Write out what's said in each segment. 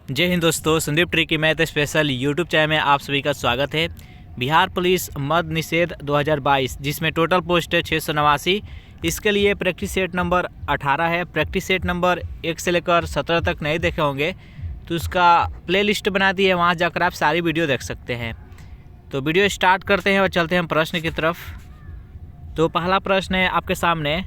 जय हिंद दोस्तों, Sandeep tricky math special YouTube channel में आप सभी का स्वागत है। बिहार पुलिस मद निषेध 2022 जिसमें टोटल पोस्ट है 689। इसके लिए प्रैक्टिस सेट नंबर 18 है। प्रैक्टिस सेट नंबर 1 से लेकर 17 तक नहीं देखे होंगे तो उसका प्लेलिस्ट बना दी है, वहाँ जाकर आप सारी वीडियो देख सकते हैं। तो वीडियो स्टार्ट करते हैं और चलते हैं प्रश्न की तरफ। तो पहला प्रश्न है आपके सामने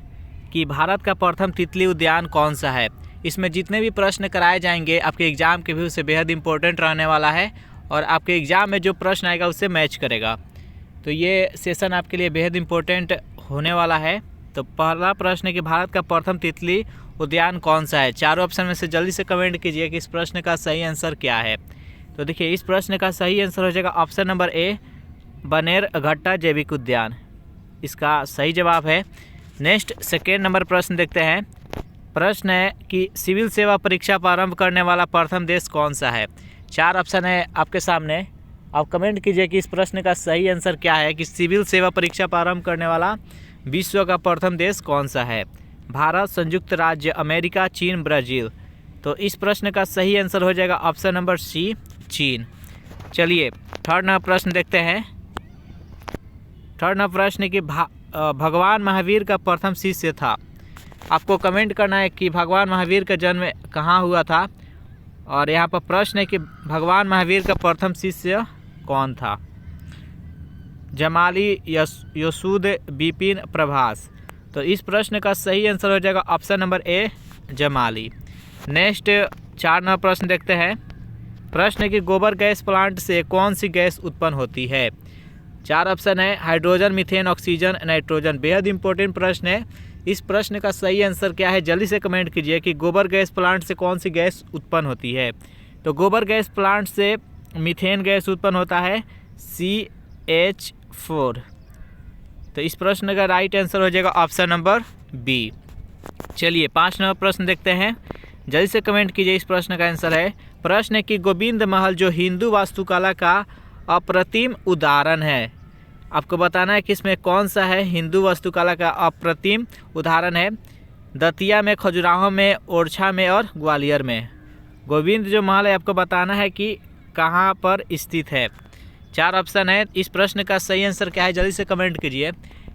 कि भारत का प्रथम तितली उद्यान कौन सा है। इसमें जितने भी प्रश्न कराए जाएंगे आपके एग्ज़ाम के व्यू से बेहद इंपॉर्टेंट रहने वाला है और आपके एग्ज़ाम में जो प्रश्न आएगा उससे मैच करेगा। तो ये सेशन आपके लिए बेहद इंपॉर्टेंट होने वाला है। तो पहला प्रश्न है कि भारत का प्रथम तितली उद्यान कौन सा है। चारों ऑप्शन में से जल्दी से कमेंट कीजिए कि इस प्रश्न का सही आंसर क्या है। तो देखिए, इस प्रश्न का सही आंसर हो जाएगा ऑप्शन नंबर ए, बनेरघट्टा जैविक उद्यान। इसका सही जवाब है। नेक्स्ट सेकेंड नंबर प्रश्न देखते हैं। प्रश्न है कि सिविल सेवा परीक्षा प्रारंभ करने वाला प्रथम देश कौन सा है। चार ऑप्शन है आपके सामने, आप कमेंट कीजिए कि इस प्रश्न का सही आंसर क्या है कि सिविल सेवा परीक्षा प्रारंभ करने वाला विश्व का प्रथम देश कौन सा है। भारत, संयुक्त राज्य अमेरिका, चीन, ब्राज़ील। तो इस प्रश्न का सही आंसर हो जाएगा ऑप्शन नंबर सी, चीन। चलिए थर्ड नंबर प्रश्न देखते हैं। थर्ड नंबर प्रश्न कि भगवान महावीर का प्रथम शिष्य था। आपको कमेंट करना है कि भगवान महावीर का जन्म कहाँ हुआ था। और यहाँ पर प्रश्न है कि भगवान महावीर का प्रथम शिष्य कौन था। जमाली, यशोद, विपिन, प्रभास। तो इस प्रश्न का सही आंसर हो जाएगा option number A, Jamali. Next चार नंबर प्रश्न देखते हैं। प्रश्न है कि गोबर गैस प्लांट से कौन सी गैस उत्पन्न होती है। चार ऑप्शन है, हाइड्रोजन, मीथेन, ऑक्सीजन, नाइट्रोजन। बेहद इंपॉर्टेंट प्रश्न है। इस प्रश्न का सही आंसर क्या है जल्दी से कमेंट कीजिए कि गोबर गैस प्लांट से कौन सी गैस उत्पन्न होती है। तो गोबर गैस प्लांट से मीथेन गैस उत्पन्न होता है, CH4। तो इस प्रश्न का राइट आंसर हो जाएगा ऑप्शन नंबर बी। चलिए 5 नंबर प्रश्न देखते हैं, जल्दी से कमेंट कीजिए इस प्रश्न का आंसर है। प्रश्न है कि गोविंद महल जो हिंदू वास्तुकला का अप्रतिम उदाहरण है। आपको बताना है कि इसमें कौन सा है हिंदू वास्तुकला का अप्रतिम उदाहरण है। दतिया में, खजुराहो में, ओरछा में और ग्वालियर में। गोविंद जो महल है आपको बताना है कि कहाँ पर स्थित है। चार ऑप्शन है। इस प्रश्न का सही आंसर क्या है जल्दी से कमेंट कीजिए।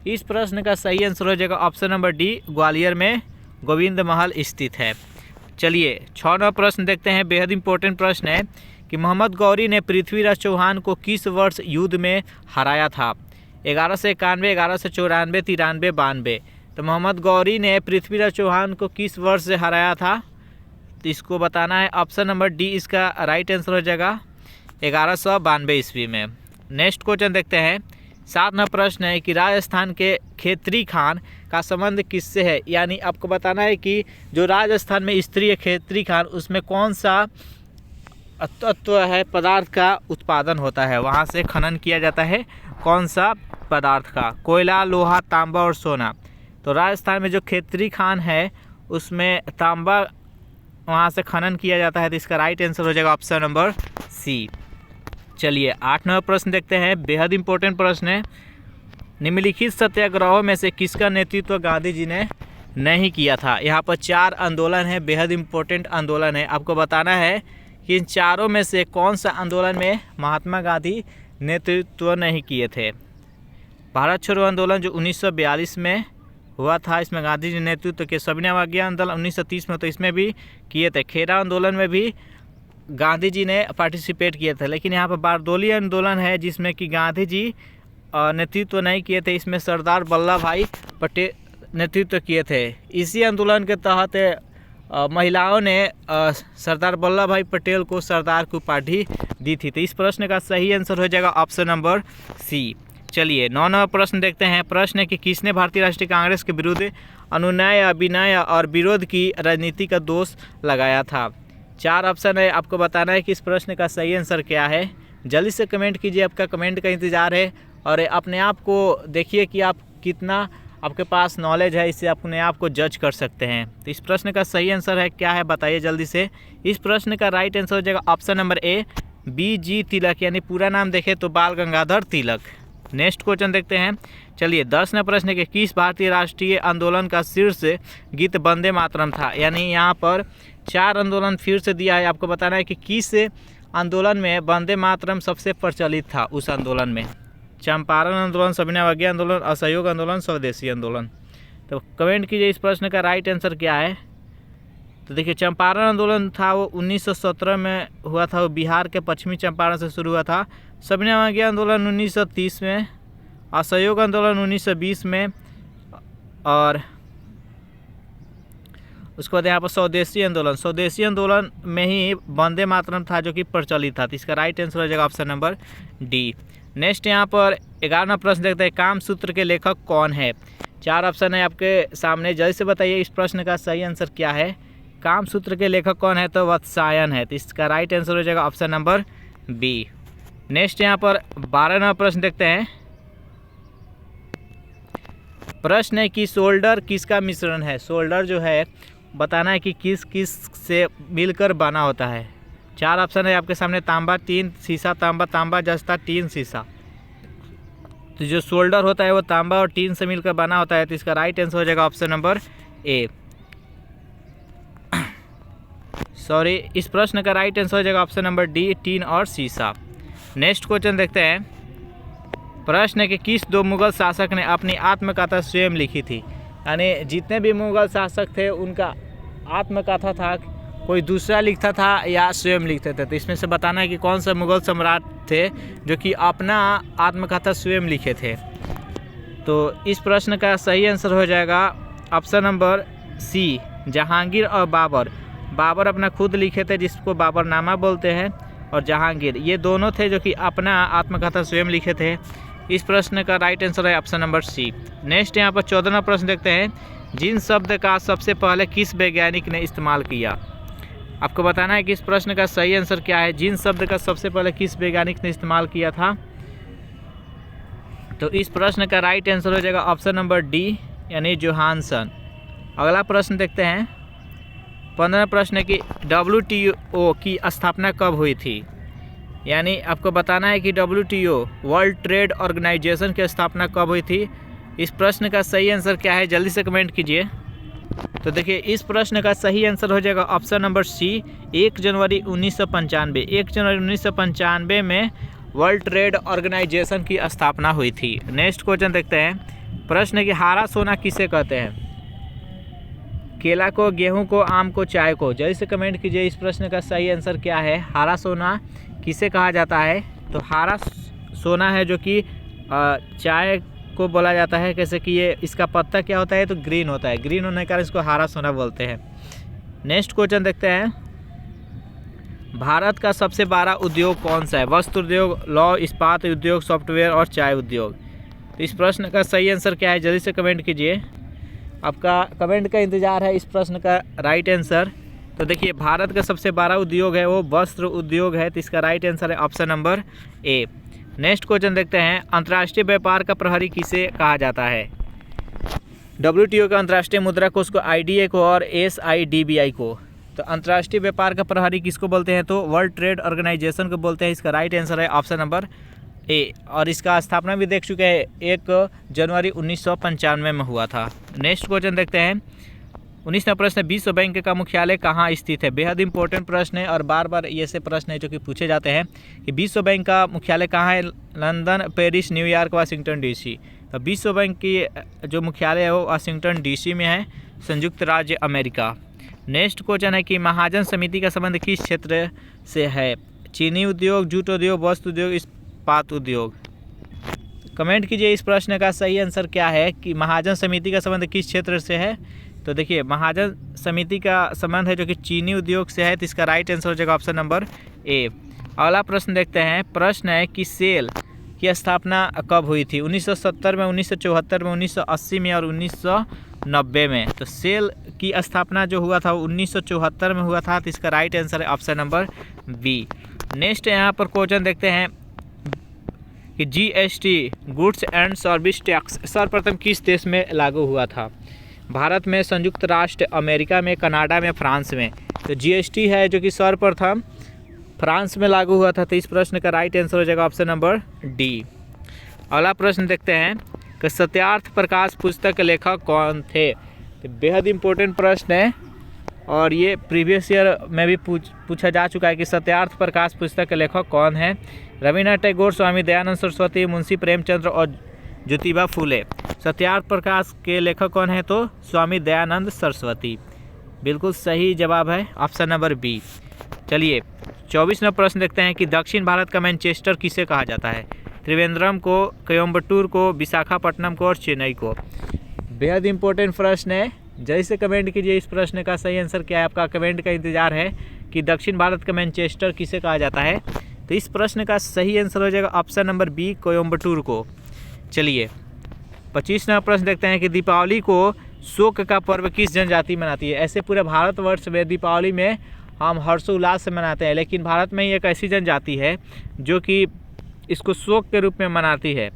इस प्रश्न का सही आंसर हो जाएगा ऑप्शन नंबर डी, ग्वालियर में गोविंद महल स्थित है। चलिए 6 नंबर प्रश्न देखते हैं। बेहद इंपॉर्टेंट प्रश्न है कि मोहम्मद गौरी ने पृथ्वीराज चौहान को किस वर्ष युद्ध में हराया था। 1191, 1194, 93, 92। तो मोहम्मद गौरी ने पृथ्वीराज चौहान को किस वर्ष से हराया था, तो इसको बताना है। ऑप्शन नंबर डी इसका राइट आंसर हो जाएगा 1192 ईस्वी में। नेक्स्ट क्वेश्चन देखते हैं। 7 नंबर प्रश्न है कि राजस्थान के खेतरी खान का संबंध किससे है। यानी आपको बताना है कि जो राजस्थान में स्त्री है खेतरी खान, उसमें कौन सा तत्व है, पदार्थ का उत्पादन होता है, वहाँ से खनन किया जाता है कौन सा पदार्थ का। कोयला, लोहा, तांबा और सोना। तो राजस्थान में जो खेतरी खान है उसमें तांबा वहाँ से खनन किया जाता है। तो इसका राइट आंसर हो जाएगा ऑप्शन नंबर सी। चलिए 8 नंबर प्रश्न देखते हैं। बेहद इंपॉर्टेंट प्रश्न है। निम्नलिखित सत्याग्रहों में से किसका नेतृत्व गांधी जी ने नहीं किया था। यहाँ पर 4 आंदोलन है, बेहद इंपॉर्टेंट आंदोलन है। आपको बताना है कि इन चारों में से कौन सा आंदोलन में महात्मा गांधी नेतृत्व नहीं किए थे। भारत छोड़ो आंदोलन जो 1942 में हुआ था, इसमें गांधी जी नेतृत्व के। सविनय अवज्ञा आंदोलन 1930 में, तो इसमें भी किए थे। खेरा आंदोलन में भी गांधी जी ने पार्टिसिपेट किए थे। लेकिन यहाँ पर बारदोली आंदोलन है जिसमें कि गांधी जी नेतृत्व नहीं किए थे, इसमें सरदार वल्लभ भाई पटेल नेतृत्व किए थे। इसी आंदोलन के तहत महिलाओं ने सरदार वल्लभ भाई पटेल को सरदार की उपाधि दी थी। तो इस प्रश्न का सही आंसर हो जाएगा ऑप्शन नंबर सी। चलिए 9 नंबर प्रश्न देखते हैं। प्रश्न है कि किसने भारतीय राष्ट्रीय कांग्रेस के विरुद्ध अनुनय, अभिनय और विरोध की राजनीति का दोष लगाया था। 4 ऑप्शन है। आपको बताना है कि इस प्रश्न का सही आंसर क्या है। जल्दी से कमेंट कीजिए, आपका कमेंट का इंतज़ार है। और अपने आप को देखिए कि आप कितना आपके पास नॉलेज है, इससे अपने आप को जज कर सकते हैं। तो इस प्रश्न का सही आंसर है क्या है बताइए जल्दी से। इस प्रश्न का राइट आंसर हो जाएगा ऑप्शन नंबर ए, BG तिलक। यानी पूरा नाम देखें तो बाल गंगाधर तिलक। नेक्स्ट क्वेश्चन देखते हैं। चलिए 10 नंबर प्रश्न है कि किस भारतीय राष्ट्रीय आंदोलन का शीर्ष गीत वंदे मातरम था। यानी यहाँ पर 4 आंदोलन फिर से दिया है, आपको बताना है कि किस आंदोलन में वंदे मातरम सबसे प्रचलित था। उस आंदोलन में चंपारण आंदोलन, सविनय अवज्ञा आंदोलन, असहयोग आंदोलन, स्वदेशी आंदोलन। तो कमेंट कीजिए इस प्रश्न का राइट आंसर क्या है। तो देखिए चंपारण आंदोलन था वो 1917 में हुआ था, वो बिहार के पश्चिमी चंपारण से शुरू हुआ था। सविनय अवज्ञा आंदोलन 1930 में, असहयोग आंदोलन 1920 में, और उसके बाद यहाँ पर स्वदेशी आंदोलन में ही वंदे मातरम था जो कि प्रचलित था। तो इसका राइट आंसर हो जाएगा ऑप्शन नंबर डी। नेक्स्ट यहाँ पर 11वां प्रश्न देखते हैं, कामसूत्र के लेखक कौन है। 4 ऑप्शन है आपके सामने, जल्दी से बताइए इस प्रश्न का सही आंसर क्या है। कामसूत्र के लेखक कौन है, तो वात्स्यायन है। तो इसका राइट आंसर हो जाएगा ऑप्शन नंबर बी। नेक्स्ट यहाँ पर 12वां प्रश्न देखते हैं, प्रश्न है कि सोल्डर किसका मिश्रण है। सोल्डर जो है बताना है कि किस किस से मिलकर बना होता है। 4 ऑप्शन है आपके सामने, तांबा, टीन, सीसा, तांबा, जस्ता, टीन, सीसा। तो जो सोल्डर होता है वो तांबा और टीन से मिलकर बना होता है। तो इसका राइट आंसर हो जाएगा ऑप्शन नंबर ए। सॉरी, इस प्रश्न का राइट आंसर हो जाएगा ऑप्शन नंबर डी, टीन और सीसा। नेक्स्ट क्वेश्चन देखते हैं, प्रश्न है कि किस 2 मुगल शासक ने अपनी आत्मकथा स्वयं लिखी थी। यानी जितने भी मुगल शासक थे उनका आत्मकथा था, कोई दूसरा लिखता था या स्वयं लिखते थे। तो इसमें से बताना है कि कौन सा मुगल सम्राट थे जो कि अपना आत्मकथा स्वयं लिखे थे। तो इस प्रश्न का सही आंसर हो जाएगा ऑप्शन नंबर सी, जहांगीर और बाबर। बाबर अपना खुद लिखे थे जिसको बाबरनामा बोलते हैं, और जहांगीर ये दोनों थे जो कि अपना आत्मकथा स्वयं लिखे थे। इस प्रश्न का राइट आंसर है ऑप्शन नंबर सी। नेक्स्ट यहाँ पर 14वां प्रश्न देखते हैं, जिन शब्द का सबसे पहले किस वैज्ञानिक ने इस्तेमाल किया। आपको बताना है कि इस प्रश्न का सही आंसर क्या है। जिन शब्द का सबसे पहले किस वैज्ञानिक ने इस्तेमाल किया था। तो इस प्रश्न का राइट आंसर हो जाएगा ऑप्शन नंबर डी, यानी जोहानसन। अगला प्रश्न देखते हैं, 15वां प्रश्न है कि WTO की स्थापना कब हुई थी। यानी आपको बताना है कि WTO वर्ल्ड ट्रेड ऑर्गेनाइजेशन की स्थापना कब हुई थी। इस प्रश्न का सही आंसर क्या है, जल्दी से कमेंट कीजिए। तो देखिए इस प्रश्न का सही आंसर हो जाएगा ऑप्शन नंबर सी, 1 जनवरी 1995। 1 जनवरी 1995 में वर्ल्ड ट्रेड ऑर्गेनाइजेशन की स्थापना हुई थी। नेक्स्ट क्वेश्चन देखते हैं, प्रश्न है कि हरा सोना किसे कहते हैं। केला को, गेहूं को, आम को, चाय को। जल्दी से कमेंट कीजिए इस प्रश्न का सही आंसर क्या है। हरा सोना किसे कहा जाता है। तो हरा सोना है जो कि चाय को बोला जाता है। कैसे कि ये इसका पत्ता क्या होता है, तो ग्रीन होता है। ग्रीन होने के कारण इसको हरा सोना बोलते हैं। नेक्स्ट क्वेश्चन देखते हैं, भारत का सबसे बड़ा उद्योग कौन सा है। वस्त्र उद्योग, लौह इस्पात उद्योग, सॉफ्टवेयर और चाय उद्योग। तो इस प्रश्न का सही आंसर क्या है, जल्दी से कमेंट कीजिए। आपका कमेंट का इंतज़ार है इस प्रश्न का राइट आंसर। तो देखिए भारत का सबसे बड़ा उद्योग है वो वस्त्र उद्योग है। तो इसका राइट आंसर है option number A. Next question देखते हैं, अंतर्राष्ट्रीय व्यापार का प्रहरी किसे कहा जाता है। WTO के अंतर्राष्ट्रीय मुद्रा कोष को, IDA को और SIDBI को। तो अंतर्राष्ट्रीय व्यापार का प्रहरी किसको बोलते हैं, तो वर्ल्ड ट्रेड ऑर्गेनाइजेशन को बोलते हैं। इसका राइट आंसर है ऑप्शन नंबर ए। और इसका स्थापना भी देख चुके हैं, 1 जनवरी 1995 में हुआ था। नेक्स्ट क्वेश्चन देखते हैं, 19वां प्रश्न, विश्व बैंक का मुख्यालय कहाँ स्थित है। बेहद इंपॉर्टेंट प्रश्न है और बार बार ये से प्रश्न है जो कि पूछे जाते हैं कि विश्व बैंक का मुख्यालय कहाँ है। London, Paris, New York, Washington DC। तो विश्व बैंक की जो मुख्यालय है वो वाशिंगटन DC में है, संयुक्त राज्य अमेरिका। नेक्स्ट क्वेश्चन है कि महाजन समिति का संबंध किस क्षेत्र से है। चीनी उद्योग, जूट उद्योग, वस्त्र उद्योग, इस्पात उद्योग। कमेंट कीजिए इस प्रश्न का सही आंसर क्या है कि महाजन समिति का संबंध किस क्षेत्र से है। तो देखिए महाजन समिति का संबंध है जो कि चीनी उद्योग से है। तो इसका राइट आंसर हो जाएगा ऑप्शन नंबर ए। अगला प्रश्न देखते हैं, प्रश्न है कि सेल की स्थापना कब हुई थी। 1970 में, 1974 में, 1980 में और 1990 में। तो सेल की स्थापना जो हुआ था वो 1974 में हुआ था। तो इसका राइट आंसर है ऑप्शन नंबर बी। नेक्स्ट यहाँ पर क्वेश्चन देखते हैं कि GST goods and service tax सर्वप्रथम किस देश में लागू हुआ था। भारत में, संयुक्त राष्ट्र अमेरिका में, कनाडा में, फ्रांस में। तो GST है जो कि सर्वप्रथम फ्रांस में लागू हुआ था। तो इस प्रश्न का राइट आंसर हो जाएगा ऑप्शन नंबर डी। अगला प्रश्न देखते हैं कि सत्यार्थ प्रकाश पुस्तक के लेखक कौन थे। तो बेहद इंपॉर्टेंट प्रश्न है और ये प्रीवियस ईयर में भी पूछा जा चुका है कि सत्यार्थ प्रकाश पुस्तक के लेखक कौन है। रविन्द्रनाथ टैगोर, स्वामी दयानंद सरस्वती, मुंशी प्रेमचंद्र और ज्योतिबा फूले। सत्यार्थ प्रकाश के लेखक कौन है? तो स्वामी दयानंद सरस्वती। बिल्कुल सही जवाब है ऑप्शन नंबर बी। चलिए 24वां प्रश्न देखते हैं कि दक्षिण भारत का मैनचेस्टर किसे कहा जाता है? त्रिवेंद्रम को, कोयम्बटूर को, विशाखापट्टनम को और चेन्नई को। बेहद इंपॉर्टेंट प्रश्न है, जल्दी से कमेंट कीजिए इस प्रश्न का सही आंसर क्या है। आपका कमेंट का इंतजार है कि दक्षिण भारत का मैनचेस्टर किसे कहा जाता है। तो इस प्रश्न का सही आंसर हो जाएगा ऑप्शन नंबर बी, कोयम्बटूर को। चलिए 25वां प्रश्न देखते हैं कि दीपावली को शोक का पर्व किस जनजाति मनाती है? ऐसे पूरे भारतवर्ष में दीपावली में हम हर्षोल्लास से मनाते हैं, लेकिन भारत में ही एक ऐसी जनजाति है जो कि इसको शोक के रूप में मनाती है।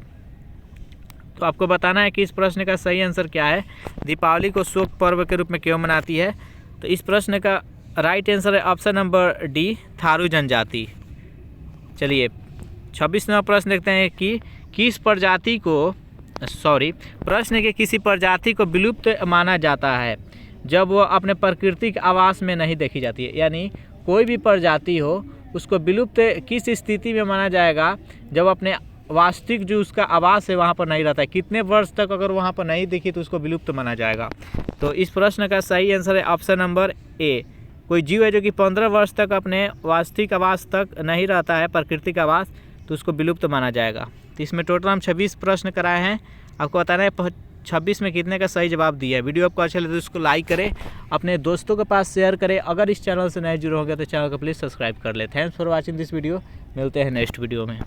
तो आपको बताना है कि इस प्रश्न का सही आंसर क्या है, दीपावली को शोक पर्व के रूप में क्यों मनाती है। तो इस प्रश्न का राइट आंसर है ऑप्शन नंबर डी, थारू जनजाति। चलिए 26वां प्रश्न देखते हैं कि किस प्रजाति को प्रश्न के किसी प्रजाति को विलुप्त माना जाता है जब वो अपने प्राकृतिक आवास में नहीं देखी जाती है। यानी कोई भी प्रजाति हो उसको विलुप्त किस स्थिति में माना जाएगा? जब अपने वास्तविक जो उसका आवास है वहाँ पर नहीं रहता है। कितने वर्ष तक अगर वहाँ पर नहीं दिखी तो उसको विलुप्त माना जाएगा। तो इस प्रश्न का सही आंसर है ऑप्शन नंबर ए। कोई जीव है जो कि 15 वर्ष तक अपने वास्तविक आवास तक नहीं रहता है, प्राकृतिक आवास, तो उसको विलुप्त माना जाएगा। तो इसमें टोटल हम 26 प्रश्न कराए हैं। आपको बताना है 26 में कितने का सही जवाब दिया है। वीडियो आपको अच्छा लगे तो इसको लाइक करें, अपने दोस्तों के पास शेयर करें। अगर इस चैनल से नए जुड़े होंगे तो चैनल को प्लीज़ सब्सक्राइब कर ले। Thanks for watching this video. मिलते हैं नेक्स्ट वीडियो में।